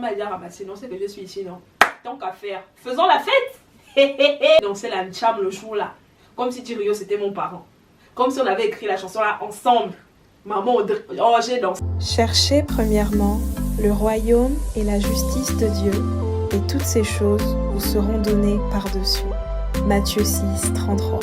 On m'a dit ramasser, non, c'est que je suis ici, non. Tant qu'à faire, faisons la fête. Donc c'est la Ncham le jour là. Comme si Tirio c'était mon parent. Comme si on avait écrit la chanson là ensemble. Maman, oh j'ai dansé. Cherchez premièrement le royaume et la justice de Dieu, et toutes ces choses vous seront données par-dessus. Matthieu 6, 33.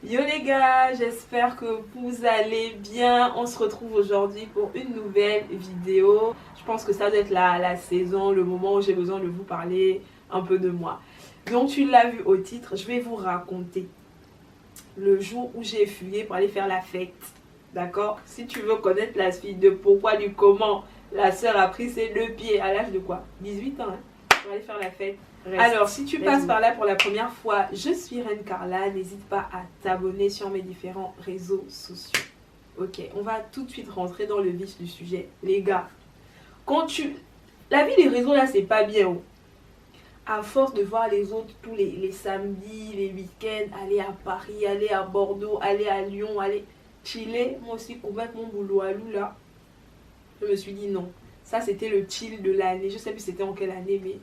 Yo les gars, j'espère que vous allez bien. On se retrouve aujourd'hui pour une nouvelle vidéo. Je pense que ça doit être la saison, le moment où j'ai besoin de vous parler un peu de moi. Donc tu l'as vu au titre, je vais vous raconter le jour où j'ai fuyé pour aller faire la fête. D'accord? Si tu veux connaître la suite de pourquoi, du comment la sœur a pris ses 2 pieds à l'âge de quoi? 18 ans, hein, pour aller faire la fête. Alors, si tu passes par là pour la première fois, je suis Reine Carla. N'hésite pas à t'abonner sur mes différents réseaux sociaux. Ok, on va tout de suite rentrer dans le vif du sujet. Les gars, la vie des réseaux là, c'est pas bien. Oh. À force de voir les autres tous les samedis, les week-ends, aller à Paris, aller à Bordeaux, aller à Lyon, aller chiller, moi aussi combattre mon boulot à Lou là, je me suis dit non. Ça, c'était le chill de l'année. Je sais plus c'était en quelle année, mais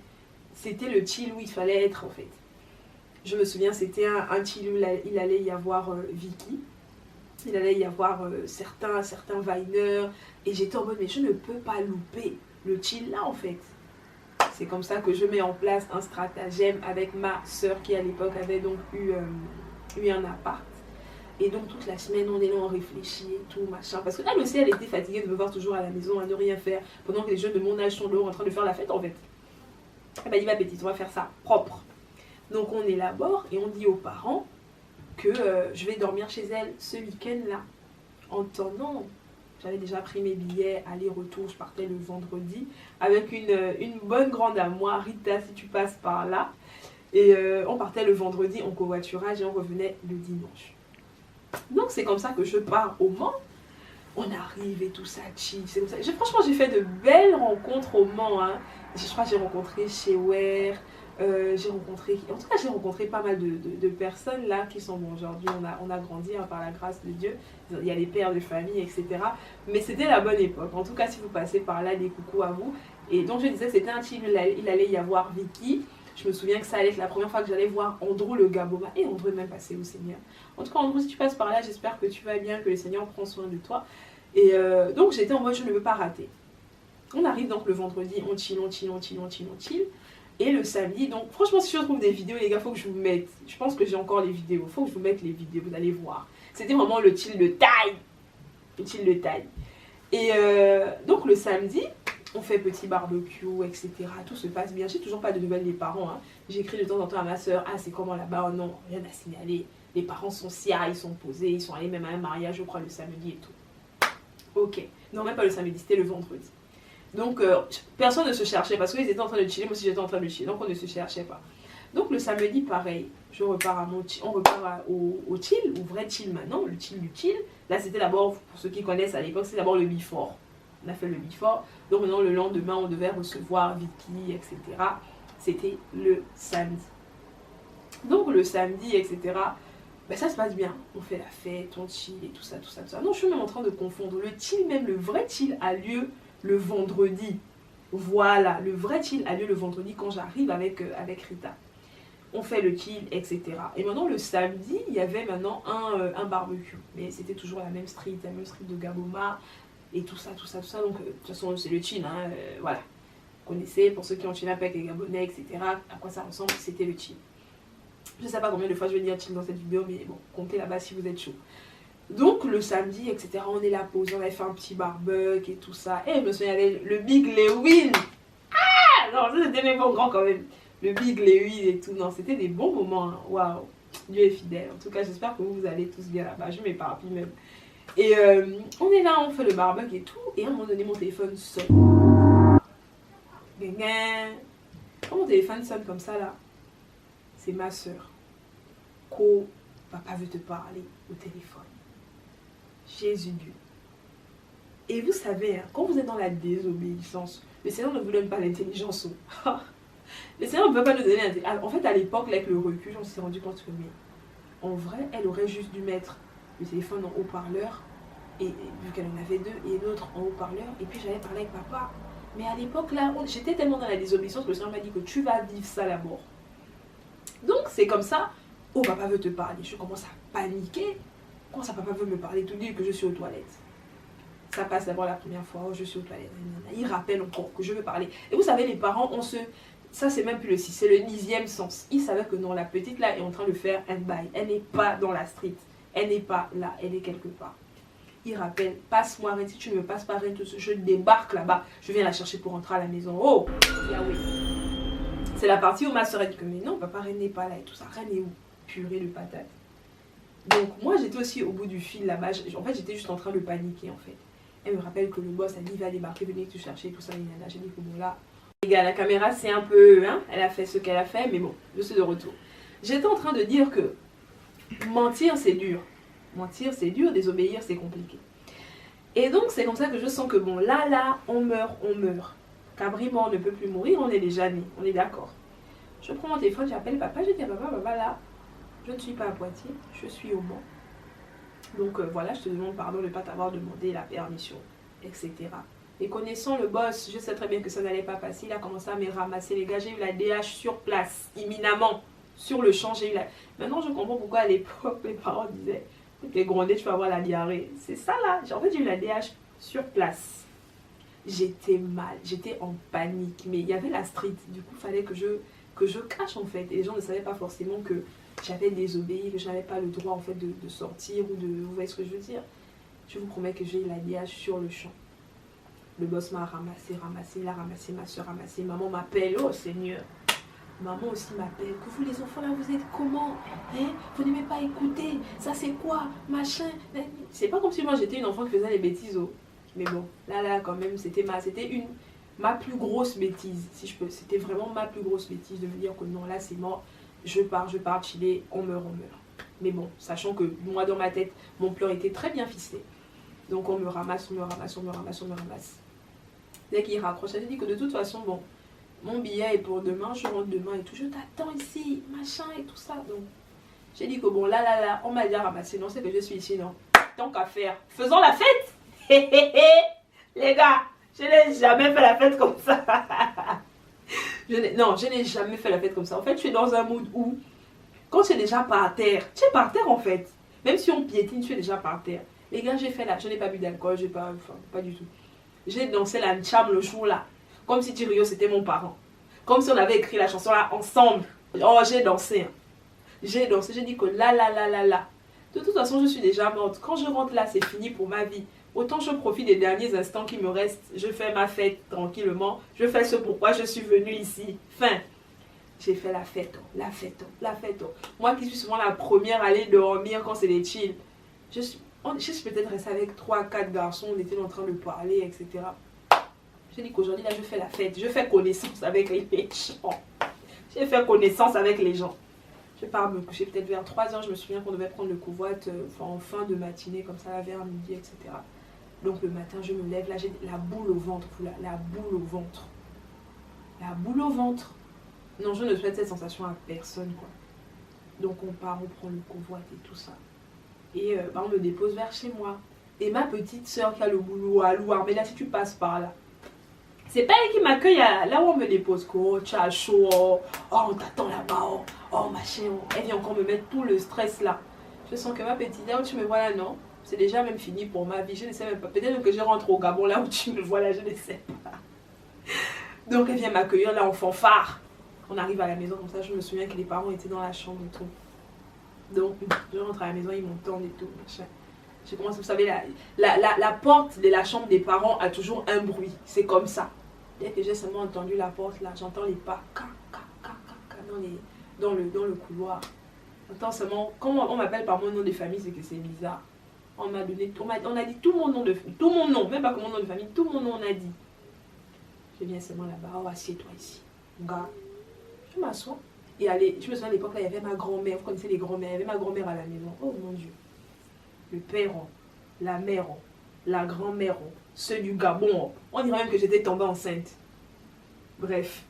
c'était le chill où il fallait être en fait. Je me souviens, c'était un chill où il allait y avoir Vicky. Il allait y avoir certains Viners. Et j'étais en mode, mais je ne peux pas louper le chill là en fait. C'est comme ça que je mets en place un stratagème avec ma soeur qui à l'époque avait donc eu un appart. Et donc toute la semaine on est là, on réfléchit et tout, machin. Parce qu'elle aussi elle était fatiguée de me voir toujours à la maison à ne rien faire. Pendant que les jeunes de mon âge sont dehors en train de faire la fête en fait. Elle m'a dit ma petite, on va faire ça propre. Donc on élabore et on dit aux parents que je vais dormir chez elle ce week-end là. En attendant, j'avais déjà pris mes billets, aller-retour, je partais le vendredi avec une bonne grande à moi, Rita si tu passes par là. Et on partait le vendredi en covoiturage et on revenait le dimanche. Donc c'est comme ça que je pars au Mans. On arrive et tout ça, chill, c'est comme ça. Franchement, j'ai fait de belles rencontres au Mans. Hein. Je crois que j'ai rencontré Chewer, j'ai rencontré pas mal de personnes là qui sont, bon, aujourd'hui on a grandi hein, par la grâce de Dieu. Il y a les pères de famille, etc. Mais c'était la bonne époque. En tout cas, si vous passez par là, des coucous à vous. Et donc, je disais que c'était un chill, il allait y avoir Vicky. Je me souviens que ça allait être la première fois que j'allais voir Andrew le Gaboma. Et Andrew est même passé au Seigneur. En tout cas, Andrew, si tu passes par là, j'espère que tu vas bien, que le Seigneur prend soin de toi. Et donc, j'étais en mode, je ne veux pas rater. On arrive donc le vendredi, on chill. Et le samedi, donc franchement, si je trouve des vidéos, les gars, faut que je vous mette. Je pense que j'ai encore les vidéos. Faut que je vous mette les vidéos, vous allez voir. C'était vraiment le chill de taille. Le chill de taille. Et donc, le samedi, on fait petit barbecue, etc. Tout se passe bien. J'ai toujours pas de nouvelles des parents. Hein. J'écris de temps en temps à ma soeur. Ah, c'est comment là-bas? Oh non, rien à signaler. Les parents sont ils sont posés. Ils sont allés même à un mariage, je crois, le samedi et tout. Ok. Non, même pas le samedi, c'était le vendredi. Donc, personne ne se cherchait parce qu'ils étaient en train de chiller. Moi aussi, j'étais en train de chiller. Donc, on ne se cherchait pas. Donc, le samedi, pareil. On repart au chill, au vrai chill maintenant, le chill du chill. Là, c'était d'abord, pour ceux qui connaissent à l'époque, c'est d'abord le before. On a fait le before. Donc maintenant, le lendemain, on devait recevoir Vicky, etc. C'était le samedi. Donc le samedi, etc. Ben, ça se passe bien. On fait la fête, on chill et tout ça. Non, je suis même en train de confondre. Le chill, même le vrai chill, a lieu le vendredi. Voilà, le vrai chill a lieu le vendredi quand j'arrive avec Rita. On fait le chill, etc. Et maintenant, le samedi, il y avait maintenant un barbecue. Mais c'était toujours la même street de Gaboma. Et tout ça. Donc, de toute façon, c'est le chill. Hein, voilà. Vous connaissez, pour ceux qui ont chillé avec les Gabonais, etc. À quoi ça ressemble, c'était le chill. Je ne sais pas combien de fois je vais dire chill dans cette vidéo, mais bon, comptez là-bas si vous êtes chaud. Donc, le samedi, etc., on est là posé, on avait fait un petit barbecue et tout ça. Et je me souviens, il y avait le Big Lewin. Ah non, ça c'était mes bons grands quand même. Le Big Lewin et tout. Non, c'était des bons moments. Hein. Waouh, Dieu est fidèle. En tout cas, j'espère que vous allez tous bien là-bas. Je m'éparpille même. Et on est là, on fait le barbecue et tout. Et à un moment donné, mon téléphone sonne. Quand mon téléphone sonne comme ça, là, c'est ma soeur. Papa veut te parler au téléphone. Jésus Dieu. Et vous savez, hein, quand vous êtes dans la désobéissance, le Seigneur ne vous donne pas l'intelligence. Le Seigneur ne peut pas nous donner l'intelligence. En fait, à l'époque, avec le recul, on s'est rendu compte que, mais en vrai, elle aurait juste dû mettre le téléphone en haut-parleur et vu qu'elle en avait 2 et l'autre en haut-parleur, et puis j'allais parler avec papa. Mais à l'époque là, j'étais tellement dans la désobéissance que le Seigneur m'a dit que tu vas vivre ça d'abord. Donc c'est comme ça, oh papa veut te parler, je commence à paniquer. Comment ça papa veut me parler, tout dire que je suis aux toilettes? Ça passe d'abord la première fois, oh je suis aux toilettes, il rappelle encore que je veux parler. Et vous savez les parents, ça c'est même plus le 6, c'est le 10e sens. Ils savaient que non, la petite là est en train de faire un bail, elle n'est pas dans la street, elle n'est pas là, elle est quelque part. Il rappelle, passe-moi Reine, si tu ne me passes pas Reine, je débarque là-bas, je viens la chercher pour rentrer à la maison. Oh, Yahweh. C'est la partie où ma soeur a dit que mais non, papa Reine n'est pas là et tout ça. Reine est où? Purée de patate. Donc moi j'étais aussi au bout du fil là-bas, en fait j'étais juste en train de paniquer en fait. Elle me rappelle que le boss a dit il va débarquer, venez te chercher, tout ça, j'ai dit que bon là, les gars, la caméra c'est un peu, hein, elle a fait ce qu'elle a fait, mais bon, je suis de retour. J'étais en train de dire que mentir c'est dur. Mentir c'est dur, désobéir c'est compliqué. Et donc c'est comme ça que je sens que bon là, on meurt. Cabri mort ne peut plus mourir, on est déjà né, on est d'accord. Je prends mon téléphone, j'appelle papa, je dis à papa là, je ne suis pas à Poitiers, je suis au Mans. Donc voilà, je te demande pardon de ne pas t'avoir demandé la permission, etc. Et connaissant le boss, je sais très bien que ça n'allait pas passer, il a commencé à me ramasser les gars, j'ai eu la DH sur place, imminemment, sur le champ, j'ai eu la... Maintenant je comprends pourquoi à l'époque les parents disaient t'es grondé, tu vas avoir la diarrhée. C'est ça là. En fait, j'ai eu la DH sur place. J'étais mal, j'étais en panique. Mais il y avait la street. Du coup, il fallait que je cache en fait. Et les gens ne savaient pas forcément que j'avais désobéi, que je n'avais pas le droit en fait de sortir ou de... Vous voyez ce que je veux dire? Je vous promets que j'ai eu la DH sur le champ. Le boss m'a ramassé, il a ramassé, ma soeur ramassé. Maman m'appelle, oh Seigneur. Maman aussi m'appelle, que vous les enfants là vous êtes comment, hein? Vous n'aimez pas écouter, ça c'est quoi, machin. C'est pas comme si moi j'étais une enfant qui faisait les bêtises, oh. Mais bon, là quand même c'était ma plus grosse bêtise, si je peux, c'était vraiment ma plus grosse bêtise de me dire que non là c'est mort, je pars chiller, on meurt. Mais bon, sachant que moi dans ma tête, mon pleur était très bien ficelé. Donc on me ramasse. Dès qu'il raccroche, elle dit que de toute façon bon, mon billet est pour demain, je rentre demain et tout, je t'attends ici, machin et tout ça. Donc, j'ai dit que bon, là, on m'a déjà ramassé, non, c'est que je suis ici, non. Tant qu'à faire, faisons la fête. Les gars, je n'ai jamais fait la fête comme ça. Je n'ai jamais fait la fête comme ça. En fait, je suis dans un mood où, quand tu es déjà par terre, tu es par terre en fait. Même si on piétine, tu es déjà par terre. Les gars, je n'ai pas bu d'alcool, pas du tout. J'ai dansé la ncham le jour là. Comme si Tirio c'était mon parent. Comme si on avait écrit la chanson là ensemble. Oh, j'ai dansé. J'ai dit que là. De toute façon, je suis déjà morte. Quand je rentre là, c'est fini pour ma vie. Autant je profite des derniers instants qui me restent. Je fais ma fête tranquillement. Je fais ce pourquoi je suis venue ici. Fin. J'ai fait la fête. Moi qui suis souvent la première à aller dormir quand c'est des chill. Je suis peut-être restée avec 3-4 garçons. On était en train de parler, etc. J'ai dit qu'aujourd'hui, là, je fais la fête. Je fais connaissance avec les gens. J'ai fait connaissance avec les gens. Je pars me coucher peut-être vers 3h. Je me souviens qu'on devait prendre le couvert en fin de matinée, comme ça, vers midi, etc. Donc, le matin, je me lève. Là, j'ai la boule au ventre. La boule au ventre. La boule au ventre. Non, je ne souhaite cette sensation à personne, quoi. Donc, on part, on prend le couvert et tout ça. Et on me dépose vers chez moi. Et ma petite soeur qui a le boulot à Louar, mais là, si tu passes par là, c'est pas elle qui m'accueille là où on me dépose. Oh, tu as chaud, oh, on t'attend là-bas, oh machin. Elle vient encore me mettre tout le stress là. Je sens que ma petite, là où tu me vois là, non, c'est déjà même fini pour ma vie. Je ne sais même pas. Peut-être que je rentre au Gabon là où tu me vois là, je ne sais pas. Donc elle vient m'accueillir là en fanfare. On arrive à la maison comme ça, je me souviens que les parents étaient dans la chambre et tout. Donc je rentre à la maison, ils m'entendent et tout, machin. Je commence, vous savez, la porte de la chambre des parents a toujours un bruit. C'est comme ça. Dès que j'ai seulement entendu la porte là, j'entends les pas dans le couloir. J'entends seulement, quand on m'appelle par mon nom de famille, c'est que c'est bizarre. On a dit tout mon nom de famille, tout mon nom, même pas que mon nom de famille, tout mon nom on a dit. Je viens seulement là-bas, oh assieds-toi ici. Gars, je m'assois. Et allez, je me souviens à l'époque là, il y avait ma grand-mère, vous connaissez les grand-mères, il y avait ma grand-mère à la maison. Oh mon Dieu. Le père, la mère, la grand-mère, ceux du Gabon. On dirait même que j'étais tombée enceinte. Bref,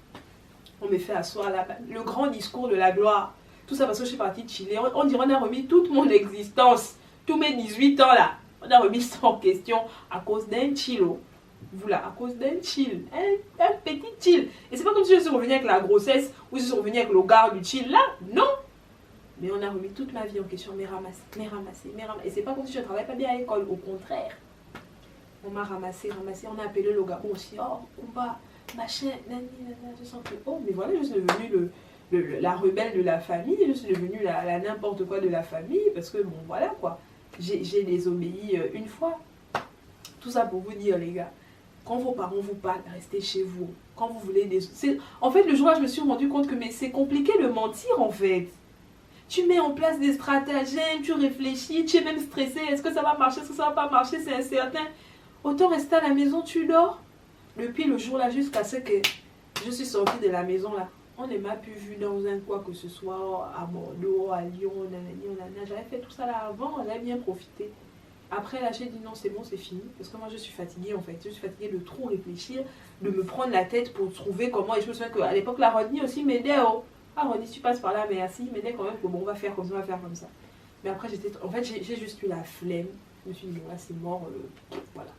on me fait asseoir là-bas. Le grand discours de la gloire. Tout ça parce que je suis partie de Chili. On dirait qu'on a remis toute mon existence, tous mes 18 ans là. On a remis ça en question à cause d'un chilo. Voilà, à cause d'un chill, un petit chill. Et c'est pas comme si je suis revenue avec la grossesse ou je suis revenue avec le gars du chill là, non. Mais on a remis toute ma vie en question, mais ramassé. Et c'est pas comme si je travaillais pas bien à l'école, au contraire. On m'a ramassé, on a appelé le gars aussi, oh, combat, machin, je sens que, oh, mais voilà, je suis devenue la rebelle de la famille, je suis devenue la n'importe quoi de la famille, parce que bon, voilà quoi, j'ai désobéi une fois. Tout ça pour vous dire, les gars. Quand vos parents vous parlent, restez chez vous. Quand vous voulez des... En fait, le jour où je me suis rendu compte que c'est compliqué de mentir, en fait. Tu mets en place des stratagèmes, tu réfléchis, tu es même stressé. Est-ce que ça va marcher, est-ce que ça va pas marcher, c'est incertain. Autant rester à la maison, tu dors. Depuis le jour-là, jusqu'à ce que je suis sortie de la maison, là, on ne m'a plus vu dans un quoi que ce soit, à Bordeaux, à Lyon, j'avais fait tout ça là avant, j'avais bien profité. Après, là, j'ai dit non, c'est bon, c'est fini. Parce que moi, je suis fatiguée, en fait. Je suis fatiguée de trop réfléchir, de me prendre la tête pour trouver comment. Et je me souviens qu'à l'époque, la Rodney aussi m'aidait. Oh. Ah, Rodney, tu passes par là, mais assis, il m'aidait quand même. Que, bon, on va faire comme ça, on va faire comme ça. Mais après, en fait, j'ai juste eu la flemme. Je me suis dit, bon, là, c'est mort. Voilà.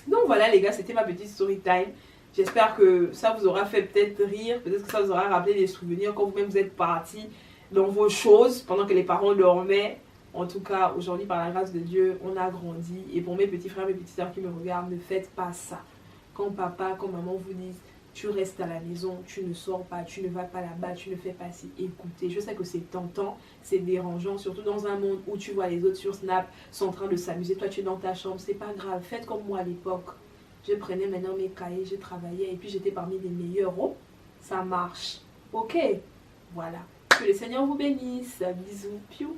Donc, voilà, les gars, c'était ma petite story time. J'espère que ça vous aura fait peut-être rire. Peut-être que ça vous aura rappelé des souvenirs quand vous-même vous êtes partis dans vos choses pendant que les parents dormaient. En tout cas, aujourd'hui, par la grâce de Dieu, on a grandi. Et pour mes petits frères, mes petites sœurs qui me regardent, ne faites pas ça. Quand papa, quand maman vous disent, tu restes à la maison, tu ne sors pas, tu ne vas pas là-bas, tu ne fais pas ci. Écoutez, je sais que c'est tentant, c'est dérangeant, surtout dans un monde où tu vois les autres sur Snap sont en train de s'amuser. Toi, tu es dans ta chambre, c'est pas grave. Faites comme moi à l'époque. Je prenais maintenant mes cahiers, je travaillais et puis j'étais parmi les meilleurs. Oh, ça marche. Ok, voilà. Que le Seigneur vous bénisse. Bisous. Piou.